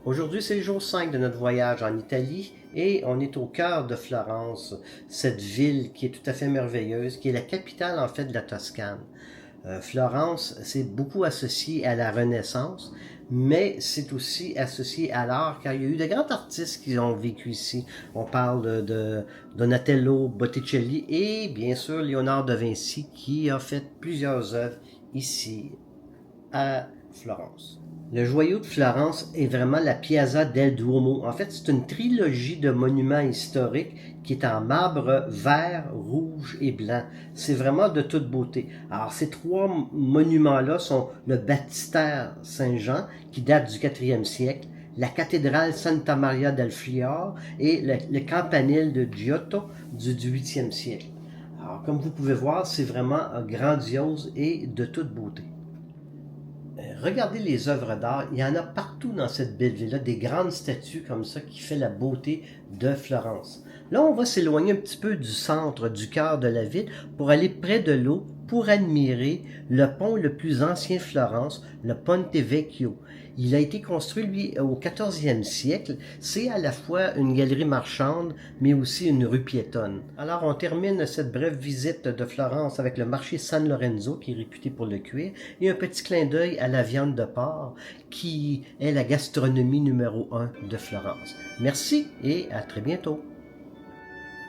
Aujourd'hui, c'est le jour 5 de notre voyage en Italie et on est au cœur de Florence, cette ville qui est tout à fait merveilleuse, qui est la capitale en fait de la Toscane. Florence, c'est beaucoup associé à la Renaissance, mais c'est aussi associé à l'art, car il y a eu de grands artistes qui ont vécu ici. On parle de Donatello, Botticelli et bien sûr Léonard de Vinci qui a fait plusieurs œuvres ici à Florence. Le joyau de Florence est vraiment la Piazza del Duomo. En fait, c'est une trilogie de monuments historiques qui est en marbre vert, rouge et blanc. C'est vraiment de toute beauté. Alors, ces trois monuments-là sont le baptistère Saint-Jean, qui date du 4e siècle, la cathédrale Santa Maria del Fior et le campanile de Giotto du 8e siècle. Alors, comme vous pouvez voir, c'est vraiment grandiose et de toute beauté. Regardez les œuvres d'art, il y en a partout dans cette belle ville-là, des grandes statues comme ça qui fait la beauté de Florence. Là, on va s'éloigner un petit peu du centre, du cœur de la ville, pour aller près de l'eau, pour admirer le pont le plus ancien de Florence, le Ponte Vecchio. Il a été construit, lui, au 14e siècle. C'est à la fois une galerie marchande, mais aussi une rue piétonne. Alors, on termine cette brève visite de Florence avec le marché San Lorenzo, qui est réputé pour le cuir, et un petit clin d'œil à la viande de porc, qui est la gastronomie numéro 1 de Florence. Merci et à très bientôt.